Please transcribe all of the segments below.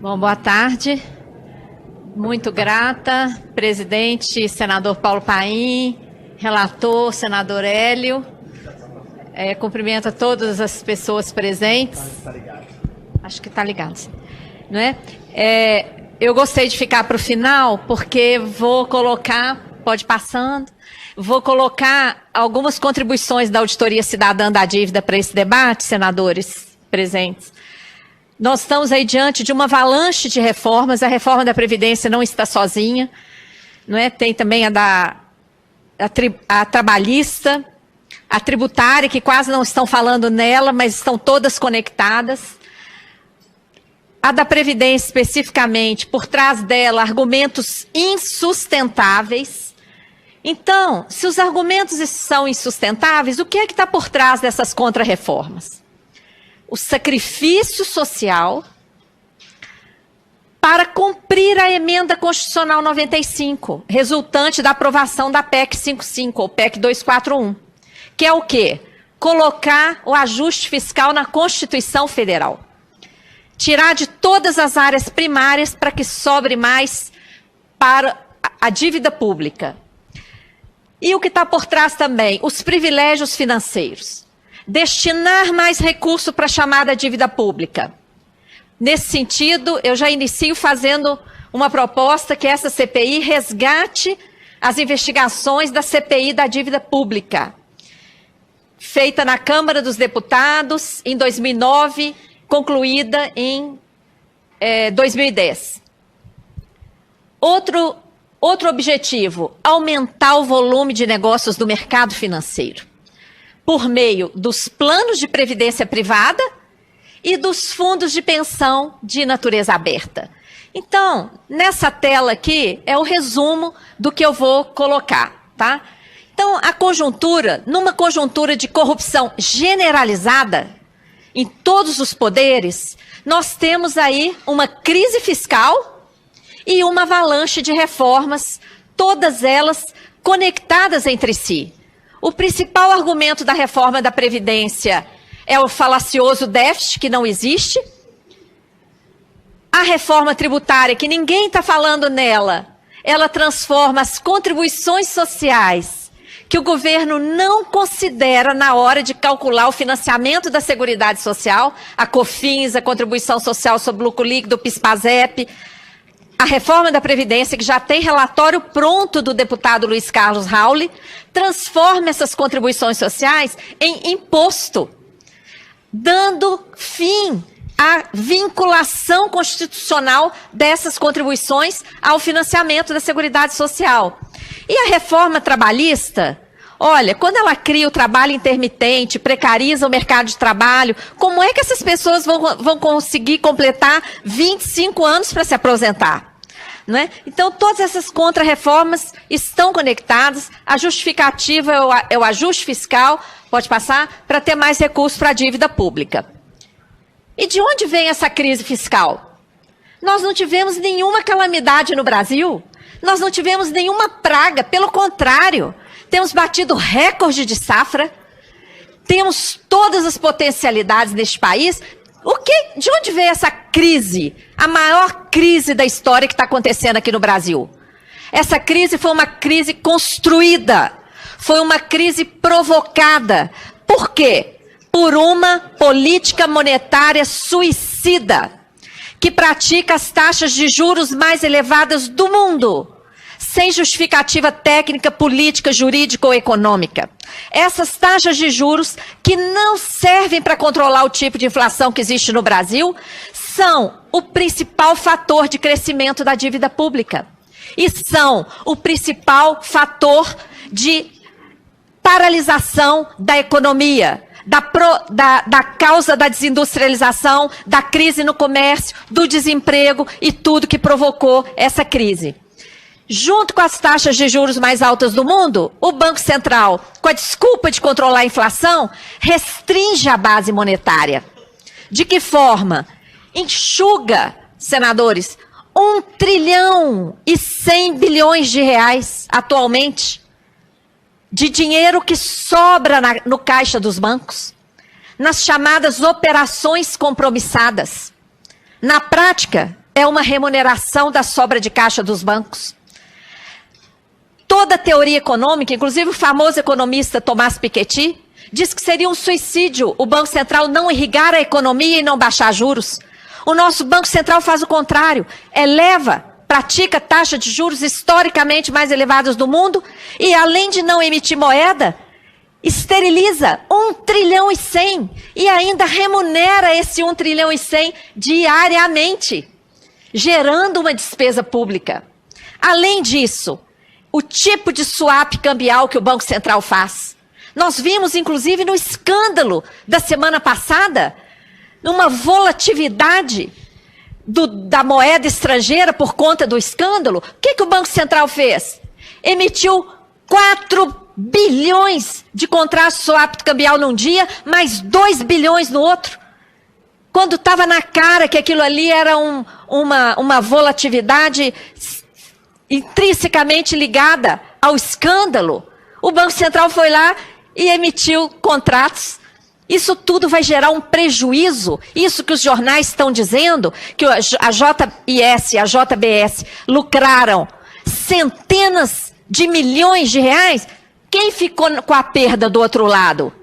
Bom, boa tarde. Muito grata, presidente, senador Paulo Paim, relator, senador Hélio. Cumprimento a todas as pessoas presentes. Acho que está ligado, não é? Eu gostei de ficar para o final, porque vou colocar, pode ir passando, vou colocar algumas contribuições da Auditoria Cidadã da Dívida para esse debate, senadores presentes. Nós estamos aí diante de uma avalanche de reformas, a reforma da Previdência não está sozinha, não é? Tem também a trabalhista, a tributária, que quase não estão falando nela, mas estão todas conectadas. A da Previdência, especificamente, por trás dela, argumentos insustentáveis. Então, se os argumentos são insustentáveis, o que é que está por trás dessas contrarreformas? O sacrifício social para cumprir a emenda constitucional 95, resultante da aprovação da PEC 55, ou PEC 241, que é o quê? Colocar o ajuste fiscal na Constituição Federal. Tirar de todas as áreas primárias para que sobre mais para a dívida pública. E o que está por trás também? Os privilégios financeiros. Destinar mais recurso para a chamada dívida pública. Nesse sentido, eu já inicio fazendo uma proposta que essa CPI resgate as investigações da CPI da dívida pública, feita na Câmara dos Deputados em 2009, concluída em 2010. Outro objetivo, aumentar o volume de negócios do mercado financeiro, por meio dos planos de previdência privada e dos fundos de pensão de natureza aberta. Então, nessa tela aqui é o resumo do que eu vou colocar, tá? Então, a conjuntura, numa conjuntura de corrupção generalizada em todos os poderes, nós temos aí uma crise fiscal e uma avalanche de reformas, todas elas conectadas entre si. O principal argumento da reforma da Previdência é o falacioso déficit, que não existe. A reforma tributária, que ninguém está falando nela, ela transforma as contribuições sociais, que o governo não considera na hora de calcular o financiamento da Seguridade Social, a COFINS, a Contribuição Social sobre Lucro Líquido, o PIS/PASEP, a reforma da Previdência, que já tem relatório pronto do deputado Luiz Carlos Rauli, transforma essas contribuições sociais em imposto, dando fim à vinculação constitucional dessas contribuições ao financiamento da Seguridade Social. E a reforma trabalhista, olha, quando ela cria o trabalho intermitente, precariza o mercado de trabalho, como é que essas pessoas vão conseguir completar 25 anos para se aposentar? Não é? Então, todas essas contrarreformas estão conectadas. A justificativa é o ajuste fiscal, pode passar, para ter mais recursos para a dívida pública. E de onde vem essa crise fiscal? Nós não tivemos nenhuma calamidade no Brasil, nós não tivemos nenhuma praga, pelo contrário, temos batido recorde de safra, temos todas as potencialidades neste país. De onde veio essa crise? A maior crise da história que está acontecendo aqui no Brasil. Essa crise foi uma crise construída, foi uma crise provocada. Por quê? Por uma política monetária suicida, que pratica as taxas de juros mais elevadas do mundo, sem justificativa técnica, política, jurídica ou econômica. Essas taxas de juros, que não servem para controlar o tipo de inflação que existe no Brasil, são o principal fator de crescimento da dívida pública. E são o principal fator de paralisação da economia, da causa da desindustrialização, da crise no comércio, do desemprego e tudo que provocou essa crise. Junto com as taxas de juros mais altas do mundo, o Banco Central, com a desculpa de controlar a inflação, restringe a base monetária. De que forma? Enxuga, senadores, 1,1 trilhão de reais atualmente, de dinheiro que sobra no caixa dos bancos, nas chamadas operações compromissadas. Na prática, é uma remuneração da sobra de caixa dos bancos. Toda a teoria econômica, inclusive o famoso economista Thomas Piketty, diz que seria um suicídio o Banco Central não irrigar a economia e não baixar juros. O nosso Banco Central faz o contrário, pratica taxa de juros historicamente mais elevadas do mundo e, além de não emitir moeda, esteriliza 1 trilhão e 100 e ainda remunera esse 1 trilhão e 100 diariamente, gerando uma despesa pública. Além disso, o tipo de swap cambial que o Banco Central faz. Nós vimos, inclusive, no escândalo da semana passada, numa volatilidade da moeda estrangeira por conta do escândalo. O que o Banco Central fez? Emitiu 4 bilhões de contratos swap cambial num dia, mais 2 bilhões no outro. Quando estava na cara que aquilo ali era uma volatilidade intrinsecamente ligada ao escândalo, o Banco Central foi lá e emitiu contratos. Isso tudo vai gerar um prejuízo. Isso que os jornais estão dizendo, que a JBS e a JBS lucraram centenas de milhões de reais. Quem ficou com a perda do outro lado?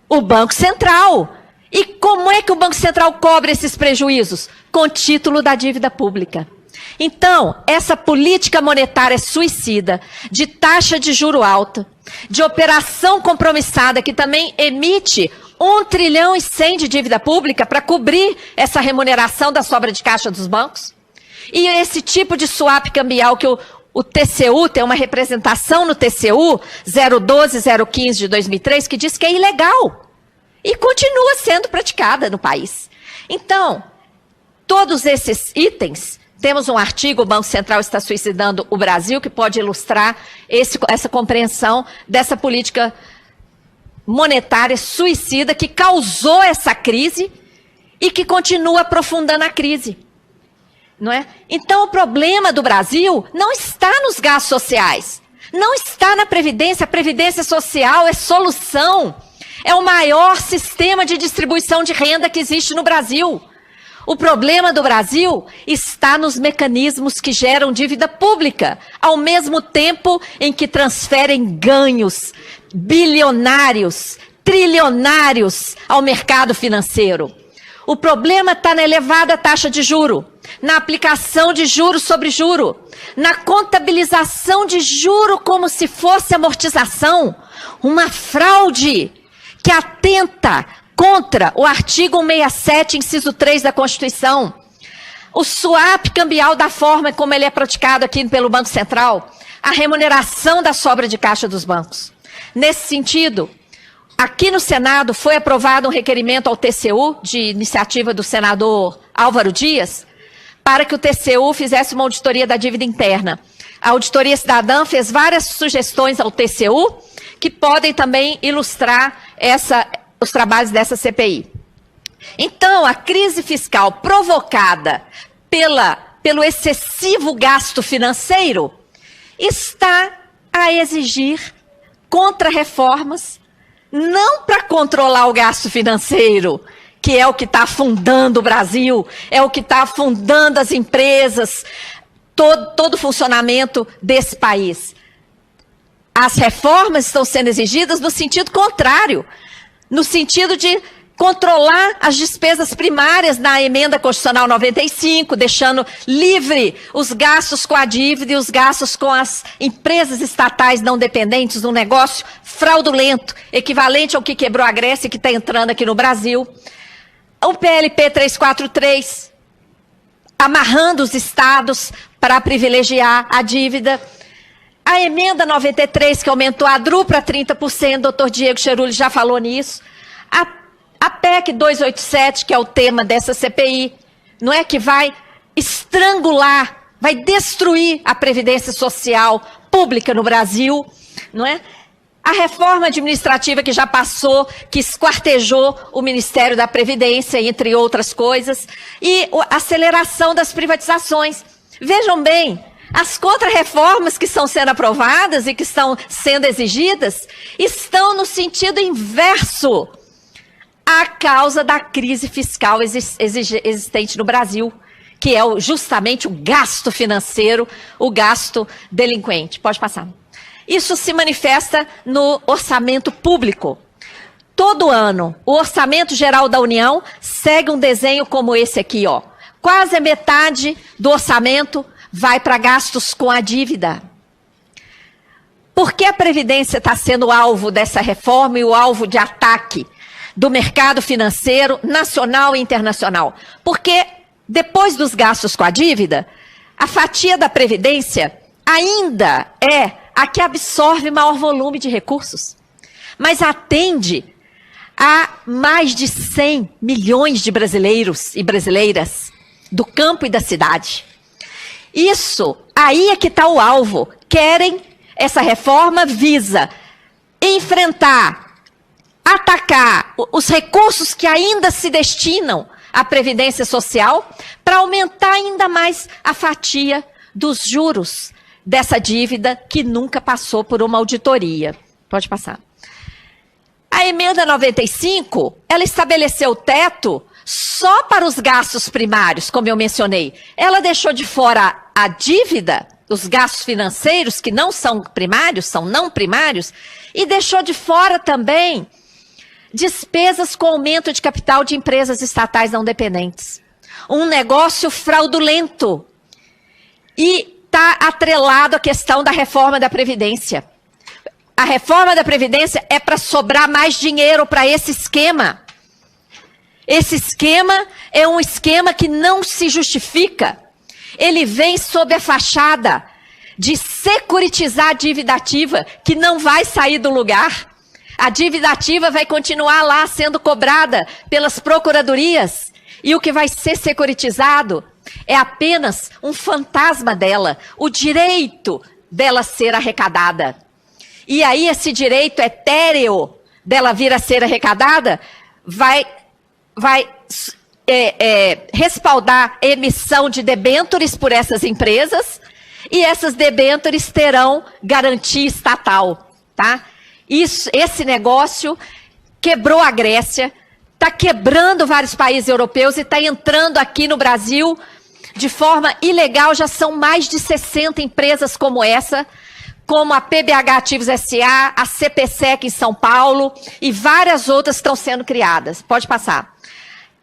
O Banco Central. E como é que o Banco Central cobre esses prejuízos? Com título da dívida pública. Então, essa política monetária suicida, de taxa de juro alta, de operação compromissada, que também emite 1 trilhão e 100 de dívida pública para cobrir essa remuneração da sobra de caixa dos bancos. E esse tipo de swap cambial que o TCU, tem uma representação no TCU 012-015 de 2003 que diz que é ilegal. E continua sendo praticada no país. Então, todos esses itens, temos um artigo, o Banco Central está suicidando o Brasil, que pode ilustrar essa compreensão dessa política monetária suicida que causou essa crise e que continua aprofundando a crise. Não é? Então, o problema do Brasil não está nos gastos sociais, não está na Previdência. A Previdência Social é solução, é o maior sistema de distribuição de renda que existe no Brasil. O problema do Brasil está nos mecanismos que geram dívida pública, ao mesmo tempo em que transferem ganhos bilionários, trilionários ao mercado financeiro. O problema está na elevada taxa de juro, na aplicação de juro sobre juro, na contabilização de juro como se fosse amortização, uma fraude que atenta contra o artigo 167, inciso 3 da Constituição. O swap cambial da forma como ele é praticado aqui pelo Banco Central, a remuneração da sobra de caixa dos bancos. Nesse sentido, aqui no Senado foi aprovado um requerimento ao TCU, de iniciativa do senador Álvaro Dias, para que o TCU fizesse uma auditoria da dívida interna. A Auditoria Cidadã fez várias sugestões ao TCU, que podem também ilustrar os trabalhos dessa CPI. Então, a crise fiscal provocada pelo excessivo gasto financeiro está a exigir contra-reformas, não para controlar o gasto financeiro, que é o que está afundando o Brasil, é o que está afundando as empresas, todo o funcionamento desse país. As reformas estão sendo exigidas no sentido contrário, no sentido de controlar as despesas primárias na emenda constitucional 95, deixando livre os gastos com a dívida e os gastos com as empresas estatais não dependentes, num negócio fraudulento, equivalente ao que quebrou a Grécia e que está entrando aqui no Brasil. O PLP 343, amarrando os estados para privilegiar a dívida. A emenda 93, que aumentou a DRU para 30%, doutor Diego Cherulli já falou nisso. A PEC 287, que é o tema dessa CPI, não é, que vai estrangular, vai destruir a Previdência Social pública no Brasil, não é? A reforma administrativa que já passou, que esquartejou o Ministério da Previdência, entre outras coisas, e a aceleração das privatizações. Vejam bem, as contra-reformas que estão sendo aprovadas e que estão sendo exigidas estão no sentido inverso à causa da crise fiscal existente no Brasil, que é justamente o gasto financeiro, o gasto delinquente. Pode passar. Isso se manifesta no orçamento público. Todo ano, o Orçamento Geral da União segue um desenho como esse aqui, ó. Quase a metade do orçamento vai para gastos com a dívida. Por que a Previdência está sendo alvo dessa reforma e o alvo de ataque do mercado financeiro nacional e internacional? Porque depois dos gastos com a dívida, a fatia da Previdência ainda é a que absorve maior volume de recursos, mas atende a mais de 100 milhões de brasileiros e brasileiras do campo e da cidade. Isso, aí é que está o alvo. Essa reforma visa enfrentar, atacar os recursos que ainda se destinam à Previdência Social para aumentar ainda mais a fatia dos juros dessa dívida que nunca passou por uma auditoria. Pode passar. A emenda 95, ela estabeleceu o teto só para os gastos primários, como eu mencionei. Ela deixou de fora a dívida, os gastos financeiros, que não são primários, são não primários, e deixou de fora também despesas com aumento de capital de empresas estatais não dependentes. Um negócio fraudulento. E está atrelado à questão da reforma da Previdência. A reforma da Previdência é para sobrar mais dinheiro para esse esquema. Esse esquema é um esquema que não se justifica. Ele vem sob a fachada de securitizar a dívida ativa, que não vai sair do lugar. A dívida ativa vai continuar lá sendo cobrada pelas procuradorias. E o que vai ser securitizado é apenas um fantasma dela, o direito dela ser arrecadada. E aí esse direito etéreo dela vir a ser arrecadada vai respaldar a emissão de debêntures por essas empresas, e essas debêntures terão garantia estatal, tá? Esse negócio quebrou a Grécia, está quebrando vários países europeus e está entrando aqui no Brasil de forma ilegal. Já são mais de 60 empresas como essa, como a PBH Ativos SA, a CPSEC em São Paulo e várias outras estão sendo criadas. Pode passar.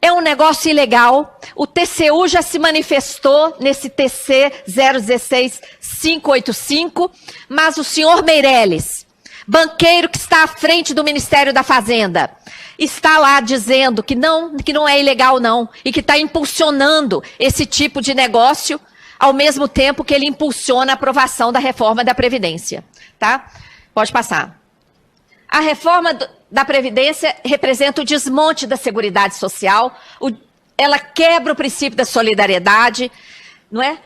É um negócio ilegal. O TCU já se manifestou nesse TC 016-585, mas o senhor Meirelles, banqueiro que está à frente do Ministério da Fazenda, está lá dizendo que não é ilegal não, e que está impulsionando esse tipo de negócio, ao mesmo tempo que ele impulsiona a aprovação da reforma da Previdência. Tá? Pode passar. A reforma da Previdência representa o desmonte da Seguridade Social, ela quebra o princípio da solidariedade, não é?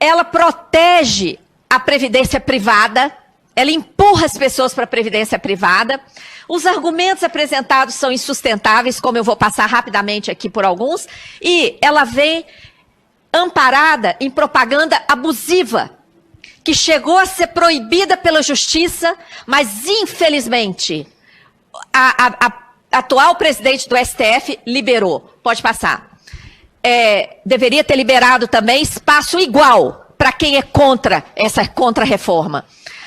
Ela protege a Previdência privada, ela empurra as pessoas para a Previdência privada. Os argumentos apresentados são insustentáveis, como eu vou passar rapidamente aqui por alguns, e ela vem amparada em propaganda abusiva, que chegou a ser proibida pela Justiça, mas infelizmente a atual presidente do STF liberou. Pode passar. Deveria ter liberado também espaço igual para quem é contra essa contra-reforma.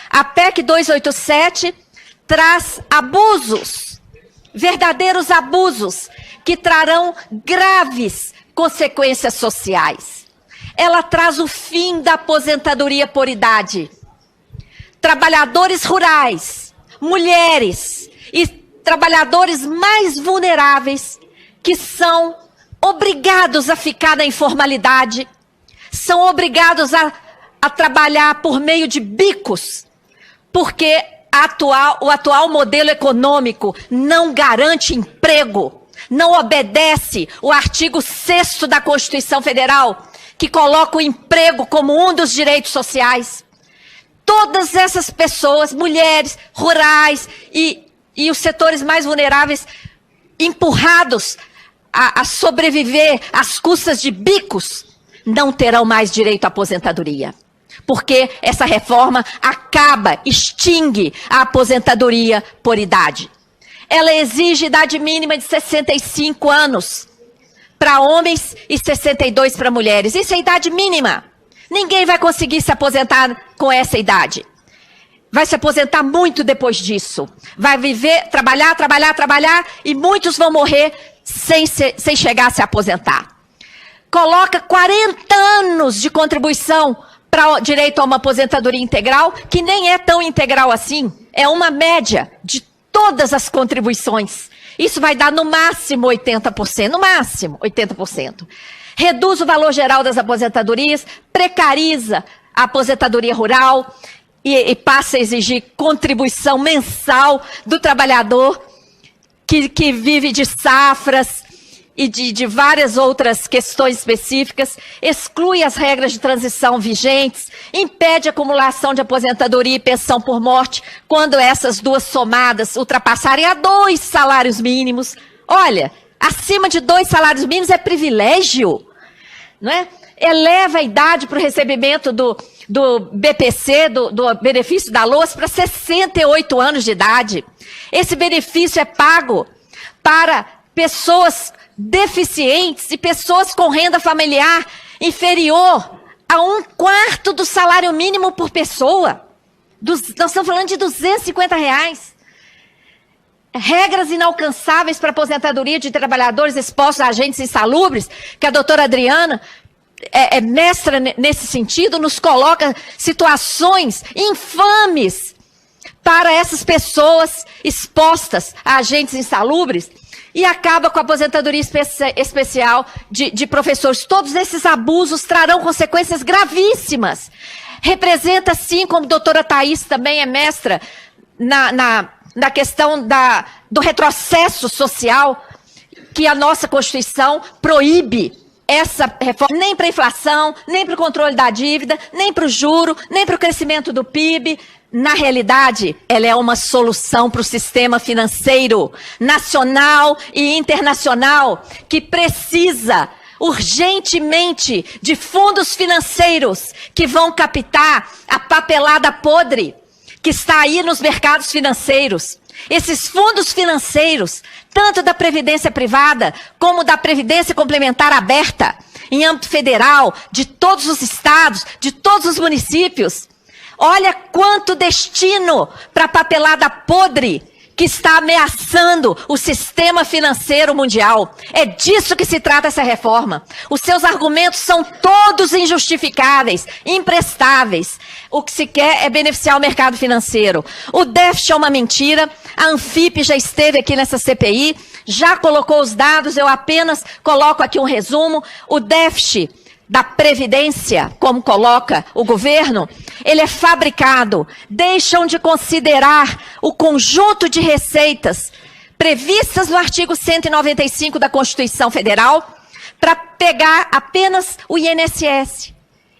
A PEC 287 traz abusos, verdadeiros abusos, que trarão graves consequências sociais. Ela traz o fim da aposentadoria por idade. Trabalhadores rurais, mulheres e trabalhadores mais vulneráveis, que são obrigados a ficar na informalidade, são obrigados a trabalhar por meio de bicos, porque o atual modelo econômico não garante emprego, não obedece o artigo 6º da Constituição Federal, que coloca o emprego como um dos direitos sociais. Todas essas pessoas, mulheres, rurais e os setores mais vulneráveis, empurrados a sobreviver às custas de bicos, não terão mais direito à aposentadoria. Porque essa reforma extingue a aposentadoria por idade. Ela exige idade mínima de 65 anos para homens e 62 para mulheres. Isso é idade mínima. Ninguém vai conseguir se aposentar com essa idade. Vai se aposentar muito depois disso. Vai viver, trabalhar e muitos vão morrer sem chegar a se aposentar. Coloca 40 anos de contribuição para o direito a uma aposentadoria integral, que nem é tão integral assim. É uma média de todas as contribuições. Isso vai dar no máximo 80%, no máximo 80%. Reduz o valor geral das aposentadorias, precariza a aposentadoria rural e passa a exigir contribuição mensal do trabalhador que vive de safras e de várias outras questões específicas, exclui as regras de transição vigentes, impede a acumulação de aposentadoria e pensão por morte quando essas duas somadas ultrapassarem a 2 salários mínimos. Olha, acima de 2 salários mínimos é privilégio, não é? Eleva a idade para o recebimento do BPC, do benefício da LOAS, para 68 anos de idade. Esse benefício é pago para pessoas deficientes e pessoas com renda familiar inferior a 1/4 do salário mínimo por pessoa. Nós estamos falando de R$250. Regras inalcançáveis para aposentadoria de trabalhadores expostos a agentes insalubres, que a doutora Adriana é mestra nesse sentido, nos coloca situações infames para essas pessoas expostas a agentes insalubres. E acaba com a aposentadoria especial de professores. Todos esses abusos trarão consequências gravíssimas. Representa, sim, como a doutora Thaís também é mestra na questão do retrocesso social, que a nossa Constituição proíbe essa reforma, nem para a inflação, nem para o controle da dívida, nem para o juro, nem para o crescimento do PIB. Na realidade, ela é uma solução para o sistema financeiro nacional e internacional, que precisa urgentemente de fundos financeiros que vão captar a papelada podre que está aí nos mercados financeiros. Esses fundos financeiros, tanto da Previdência Privada como da Previdência Complementar Aberta, em âmbito federal, de todos os estados, de todos os municípios, olha quanto destino para a papelada podre que está ameaçando o sistema financeiro mundial. É disso que se trata essa reforma. Os seus argumentos são todos injustificáveis, imprestáveis. O que se quer é beneficiar o mercado financeiro. O déficit é uma mentira. A Anfip já esteve aqui nessa CPI, já colocou os dados, eu apenas coloco aqui um resumo. O déficit da Previdência, como coloca o governo, ele é fabricado. Deixam de considerar o conjunto de receitas previstas no artigo 195 da Constituição Federal para pegar apenas o INSS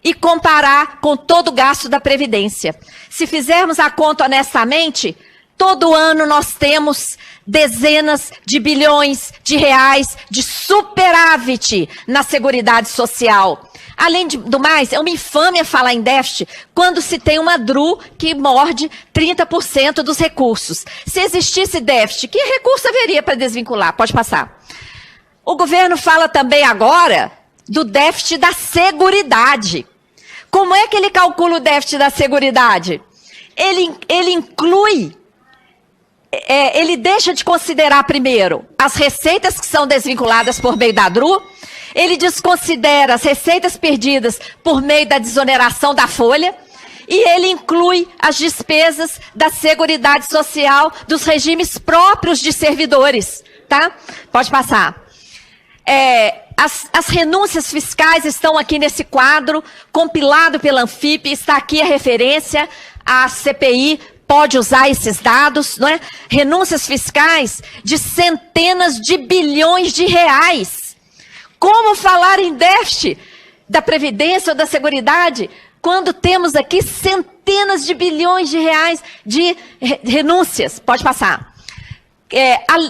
e comparar com todo o gasto da Previdência. Se fizermos a conta honestamente, todo ano nós temos dezenas de bilhões de reais de superávit na Seguridade Social. Além do mais, é uma infâmia falar em déficit quando se tem uma DRU que morde 30% dos recursos. Se existisse déficit, que recurso haveria para desvincular? Pode passar. O governo fala também agora do déficit da Seguridade. Como é que ele calcula o déficit da Seguridade? Ele inclui... ele deixa de considerar primeiro as receitas que são desvinculadas por meio da DRU, ele desconsidera as receitas perdidas por meio da desoneração da folha e ele inclui as despesas da Seguridade Social dos regimes próprios de servidores, tá? Pode passar. As renúncias fiscais estão aqui nesse quadro, compilado pela Anfip, está aqui a referência, a CPI pode usar esses dados, não é? Renúncias fiscais de centenas de bilhões de reais. Como falar em déficit da Previdência ou da Seguridade quando temos aqui centenas de bilhões de reais de renúncias? Pode passar.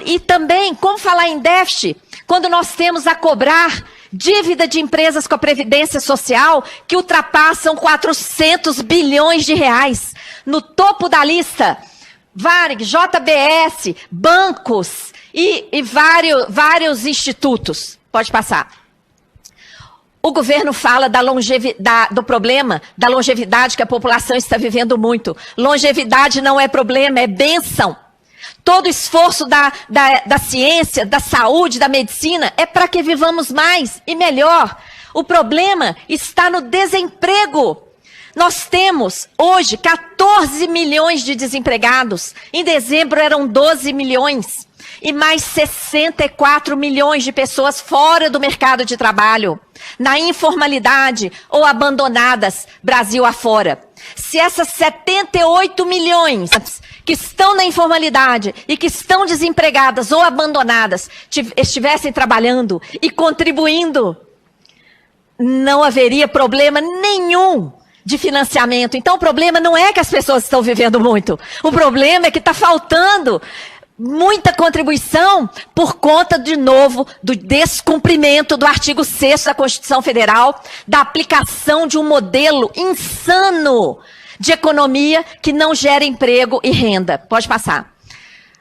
E também, como falar em déficit quando nós temos a cobrar dívida de empresas com a Previdência Social que ultrapassam 400 bilhões de reais. No topo da lista, Varig, JBS, bancos e vários institutos. Pode passar. O governo fala do problema da longevidade, que a população está vivendo muito. Longevidade não é problema, é bênção. Todo esforço da ciência, da saúde, da medicina é para que vivamos mais e melhor. O problema está no desemprego. Nós temos hoje 14 milhões de desempregados. Em dezembro eram 12 milhões. E mais 64 milhões de pessoas fora do mercado de trabalho, na informalidade ou abandonadas Brasil afora. Se essas 78 milhões que estão na informalidade e que estão desempregadas ou abandonadas estivessem trabalhando e contribuindo, não haveria problema nenhum de financiamento. Então o problema não é que as pessoas estão vivendo muito, o problema é que está faltando muita contribuição por conta, de novo, do descumprimento do artigo 6º da Constituição Federal, da aplicação de um modelo insano de economia que não gera emprego e renda. Pode passar.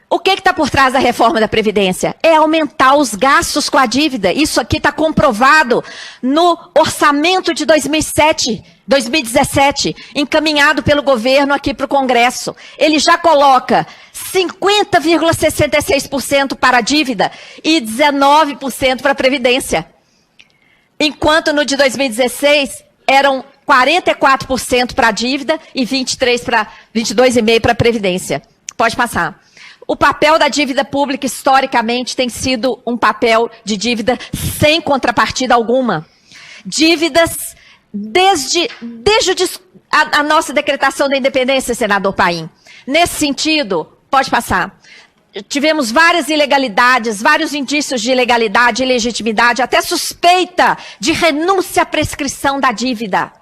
O que está por trás da reforma da Previdência? É aumentar os gastos com a dívida. Isso aqui está comprovado no orçamento de 2017, encaminhado pelo governo aqui para o Congresso. Ele já coloca 50,66% para a dívida e 19% para a Previdência. Enquanto no de 2016 eram 44% para a dívida e 22,5% para a Previdência. Pode passar. O papel da dívida pública, historicamente, tem sido um papel de dívida sem contrapartida alguma. Dívidas desde a nossa decretação da independência, senador Paim. Nesse sentido, pode passar. Tivemos várias ilegalidades, vários indícios de ilegalidade, ilegitimidade, até suspeita de renúncia à prescrição da dívida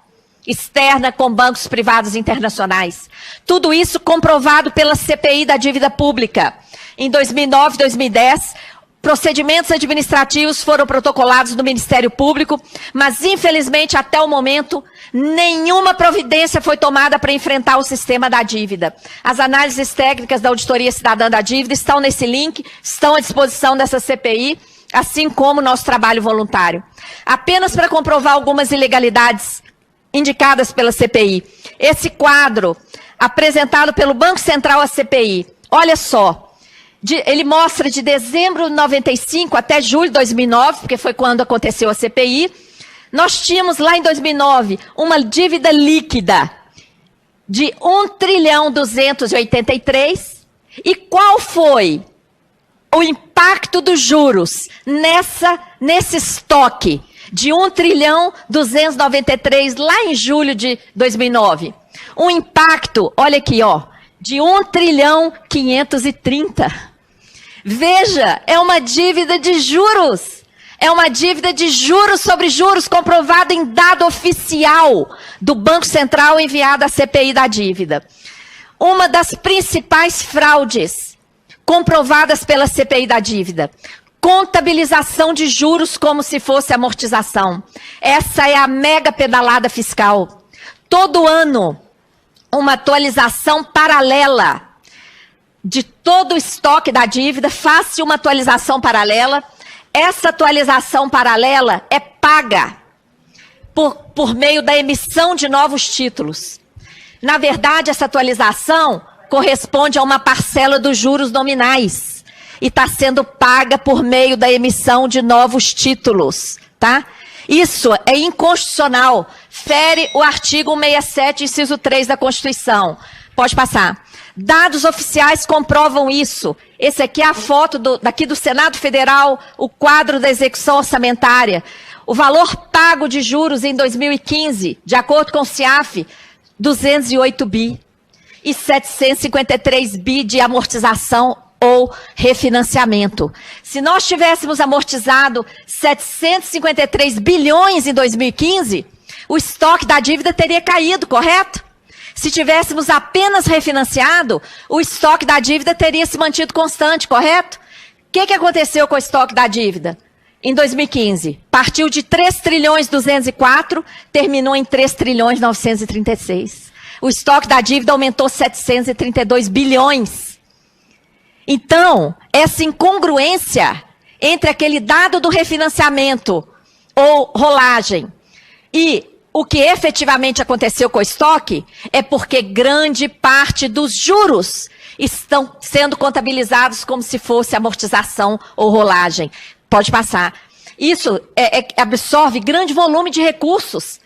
externa com bancos privados internacionais. Tudo isso comprovado pela CPI da dívida pública. Em 2009 e 2010, procedimentos administrativos foram protocolados no Ministério Público, mas infelizmente até o momento nenhuma providência foi tomada para enfrentar o sistema da dívida. As análises técnicas da Auditoria Cidadã da Dívida estão nesse link, estão à disposição dessa CPI, assim como o nosso trabalho voluntário. Apenas para comprovar algumas ilegalidades indicadas pela CPI. Esse quadro, apresentado pelo Banco Central à CPI, olha só, ele mostra de dezembro de 95 até julho de 2009, porque foi quando aconteceu a CPI, nós tínhamos lá em 2009 uma dívida líquida de 1.283 e qual foi o impacto dos juros nesse estoque de 1.293 lá em julho de 2009. Um impacto, olha aqui, ó, de 1.530. Veja, é uma dívida de juros. É uma dívida de juros sobre juros comprovada em dado oficial do Banco Central enviado à CPI da dívida. Uma das principais fraudes comprovadas pela CPI da dívida. Contabilização de juros como se fosse amortização. Essa é a mega pedalada fiscal. Todo ano, uma atualização paralela de todo o estoque da dívida, faz-se uma atualização paralela. Essa atualização paralela é paga por meio da emissão de novos títulos. Na verdade, essa atualização corresponde a uma parcela dos juros nominais. E está sendo paga por meio da emissão de novos títulos, tá? Isso é inconstitucional, fere o artigo 167, inciso 3 da Constituição. Pode passar. Dados oficiais comprovam isso. Esse aqui é a foto daqui do Senado Federal, o quadro da execução orçamentária. O valor pago de juros em 2015, de acordo com o CIAF, 208 bi. E 753 bi de amortização ou refinanciamento. Se nós tivéssemos amortizado 753 bilhões em 2015, o estoque da dívida teria caído, correto? Se tivéssemos apenas refinanciado, o estoque da dívida teria se mantido constante, correto? O que aconteceu com o estoque da dívida? Em 2015, partiu de 3 trilhões 204, terminou em 3 trilhões 936. O estoque da dívida aumentou 732 bilhões. Então, essa incongruência, entre aquele dado do refinanciamento ou rolagem e o que efetivamente aconteceu com o estoque, é porque grande parte dos juros estão sendo contabilizados como se fosse amortização ou rolagem. Pode passar. Isso absorve grande volume de recursos.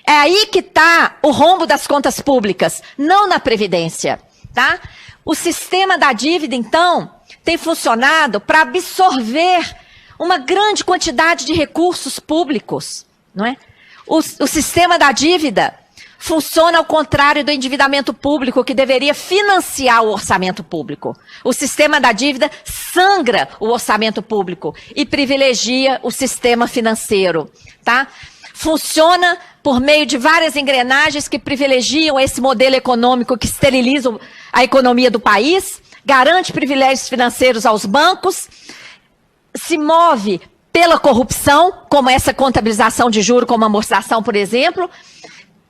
É aí que está o rombo das contas públicas, não na Previdência. Tá? O sistema da dívida, então, tem funcionado para absorver uma grande quantidade de recursos públicos. Não é? O sistema da dívida funciona ao contrário do endividamento público, que deveria financiar o orçamento público. O sistema da dívida sangra o orçamento público e privilegia o sistema financeiro. Tá? Funciona por meio de várias engrenagens que privilegiam esse modelo econômico que esteriliza a economia do país, garante privilégios financeiros aos bancos, se move pela corrupção, como essa contabilização de juros, como amortização, por exemplo,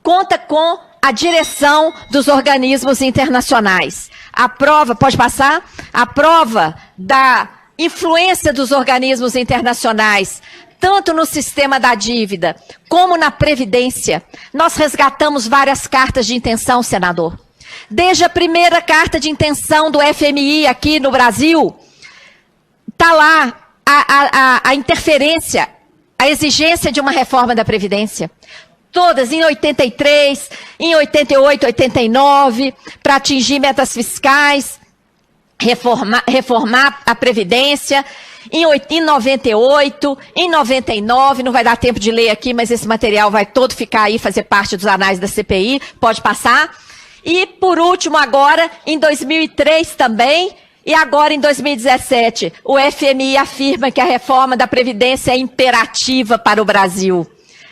conta com a direção dos organismos internacionais. A prova, pode passar? A prova da influência dos organismos internacionais, tanto no sistema da dívida como na Previdência. Nós resgatamos várias cartas de intenção, senador. Desde a primeira carta de intenção do FMI aqui no Brasil, está lá a interferência, a exigência de uma reforma da Previdência. Todas em 83, em 88, 89, para atingir metas fiscais, reformar a Previdência. Em 98, em 99, não vai dar tempo de ler aqui, mas esse material vai todo ficar aí, fazer parte dos anais da CPI, pode passar. E, por último, agora, em 2003 também, e agora em 2017, o FMI afirma que a reforma da Previdência é imperativa para o Brasil.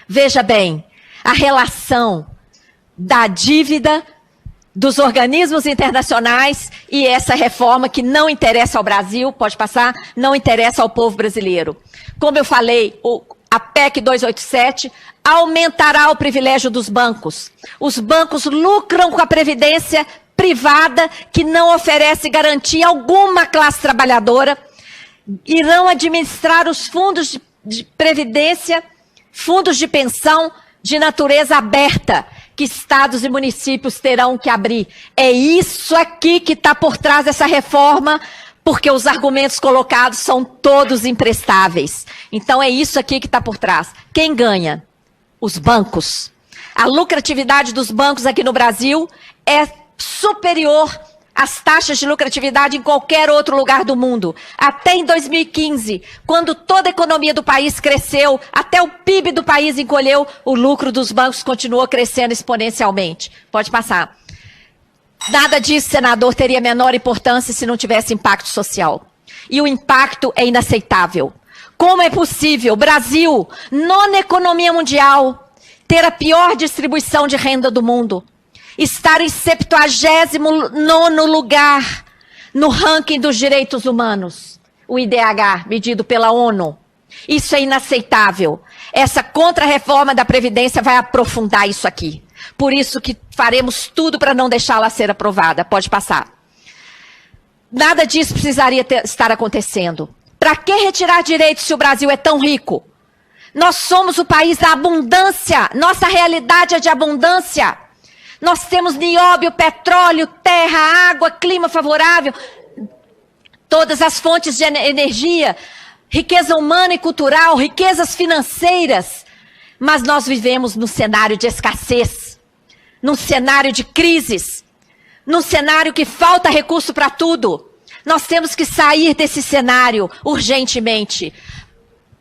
Veja bem, a relação da dívida dos organismos internacionais e essa reforma que não interessa ao Brasil, pode passar, não interessa ao povo brasileiro. Como eu falei, a PEC 287 aumentará o privilégio dos bancos. Os bancos lucram com a previdência privada que não oferece garantia alguma à classe trabalhadora, irão administrar os fundos de previdência, fundos de pensão de natureza aberta, que estados e municípios terão que abrir. É isso aqui que está por trás dessa reforma, porque os argumentos colocados são todos imprestáveis. Então é isso aqui que está por trás. Quem ganha? Os bancos. A lucratividade dos bancos aqui no Brasil é superior às taxas de lucratividade em qualquer outro lugar do mundo. Até em 2015, quando toda a economia do país cresceu, até o PIB do país encolheu, o lucro dos bancos continuou crescendo exponencialmente. Pode passar. Nada disso, senador, teria menor importância se não tivesse impacto social. E o impacto é inaceitável. Como é possível o Brasil, nona economia mundial, ter a pior distribuição de renda do mundo, estar em 79º lugar no ranking dos direitos humanos, o IDH, medido pela ONU? Isso é inaceitável. Essa contra-reforma da Previdência vai aprofundar isso aqui. Por isso que faremos tudo para não deixá-la ser aprovada. Pode passar. Nada disso precisaria estar acontecendo. Para que retirar direitos se o Brasil é tão rico? Nós somos o país da abundância. Nossa realidade é de abundância. Nós temos nióbio, petróleo, terra, água, clima favorável, todas as fontes de energia, riqueza humana e cultural, riquezas financeiras. Mas nós vivemos num cenário de escassez, num cenário de crises, num cenário que falta recurso para tudo. Nós temos que sair desse cenário urgentemente.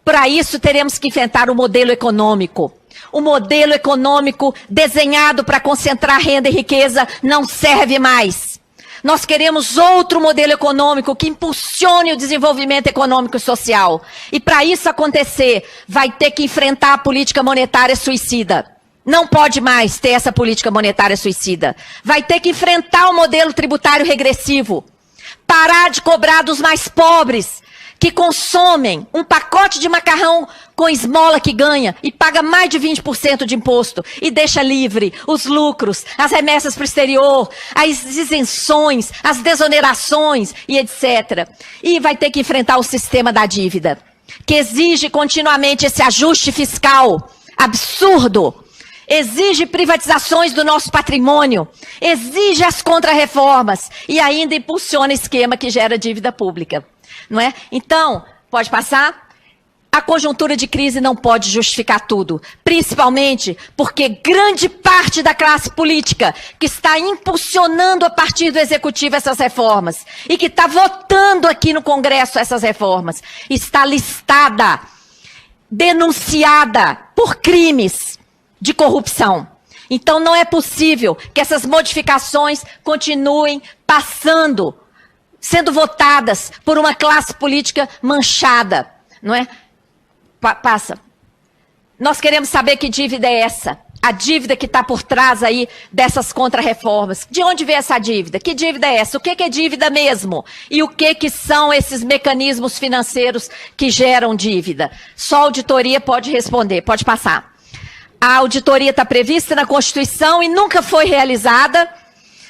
Para isso, teremos que enfrentar o modelo econômico. O modelo econômico desenhado para concentrar renda e riqueza não serve mais. Nós queremos outro modelo econômico que impulsione o desenvolvimento econômico e social. E para isso acontecer, vai ter que enfrentar a política monetária suicida. Não pode mais ter essa política monetária suicida. Vai ter que enfrentar o modelo tributário regressivo. Parar de cobrar dos mais pobres, que consomem um pacote de macarrão com esmola que ganha e paga mais de 20% de imposto e deixa livre os lucros, as remessas para o exterior, as isenções, as desonerações e etc. E vai ter que enfrentar o sistema da dívida, que exige continuamente esse ajuste fiscal absurdo, exige privatizações do nosso patrimônio, exige as contrarreformas e ainda impulsiona esquema que gera dívida pública. Não é? Então, pode passar? A conjuntura de crise não pode justificar tudo, principalmente porque grande parte da classe política que está impulsionando a partir do executivo essas reformas e que está votando aqui no Congresso essas reformas, está listada, denunciada por crimes de corrupção. Então não é possível que essas modificações continuem passando, sendo votadas por uma classe política manchada, não é? Passa. Nós queremos saber que dívida é essa, a dívida que está por trás aí dessas contrarreformas. De onde vem essa dívida? Que dívida é essa? O que é dívida mesmo? E o que são esses mecanismos financeiros que geram dívida? Só a auditoria pode responder. Pode passar. A auditoria está prevista na Constituição e nunca foi realizada,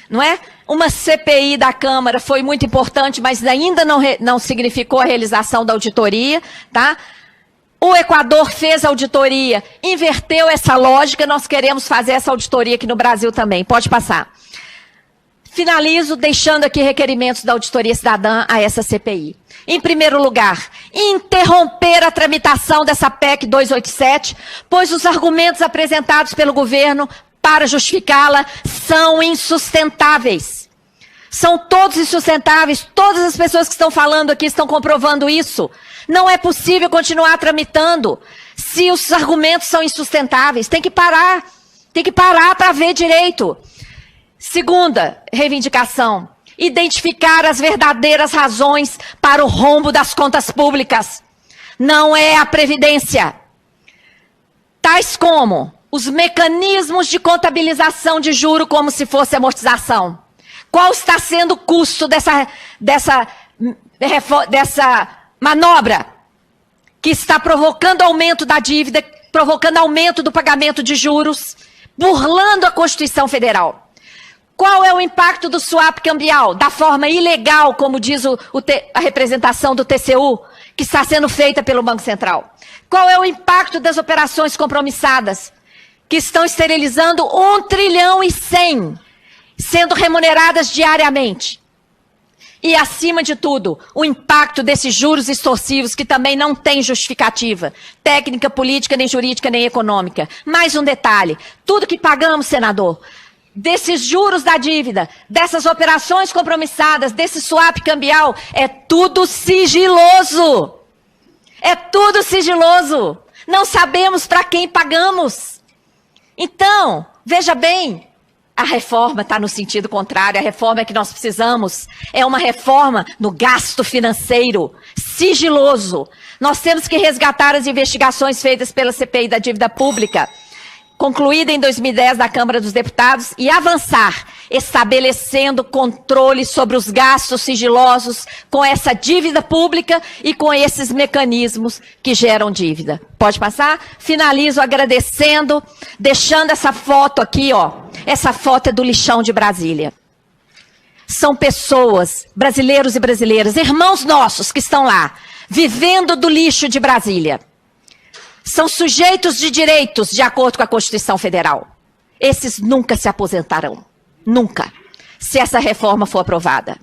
não é? Uma CPI da Câmara foi muito importante, mas ainda não significou a realização da auditoria, tá? O Equador fez a auditoria, inverteu essa lógica, nós queremos fazer essa auditoria aqui no Brasil também. Pode passar. Finalizo deixando aqui requerimentos da auditoria cidadã a essa CPI. Em primeiro lugar, interromper a tramitação dessa PEC 287, pois os argumentos apresentados pelo governo para justificá-la são insustentáveis. São todos insustentáveis, todas as pessoas que estão falando aqui estão comprovando isso. Não é possível continuar tramitando se os argumentos são insustentáveis. Tem que parar para ver direito. Segunda reivindicação, identificar as verdadeiras razões para o rombo das contas públicas. Não é a Previdência. Tais como os mecanismos de contabilização de juro como se fosse amortização. Qual está sendo o custo dessa manobra que está provocando aumento da dívida, provocando aumento do pagamento de juros, burlando a Constituição Federal? Qual é o impacto do swap cambial, da forma ilegal, como diz a representação do TCU, que está sendo feita pelo Banco Central? Qual é o impacto das operações compromissadas, que estão esterilizando 1 trilhão e 100, sendo remuneradas diariamente? E, acima de tudo, o impacto desses juros extorsivos, que também não tem justificativa, técnica, política, nem jurídica, nem econômica. Mais um detalhe, tudo que pagamos, senador, desses juros da dívida, dessas operações compromissadas, desse swap cambial, é tudo sigiloso. É tudo sigiloso. Não sabemos para quem pagamos. Então, veja bem, a reforma está no sentido contrário. A reforma que nós precisamos é uma reforma no gasto financeiro, sigiloso. Nós temos que resgatar as investigações feitas pela CPI da dívida pública, concluída em 2010 na Câmara dos Deputados, e avançar, estabelecendo controle sobre os gastos sigilosos com essa dívida pública e com esses mecanismos que geram dívida. Pode passar? Finalizo agradecendo, deixando essa foto aqui, ó. Essa foto é do lixão de Brasília. São pessoas, brasileiros e brasileiras, irmãos nossos que estão lá, vivendo do lixo de Brasília. São sujeitos de direitos de acordo com a Constituição Federal. Esses nunca se aposentarão. Nunca. Se essa reforma for aprovada.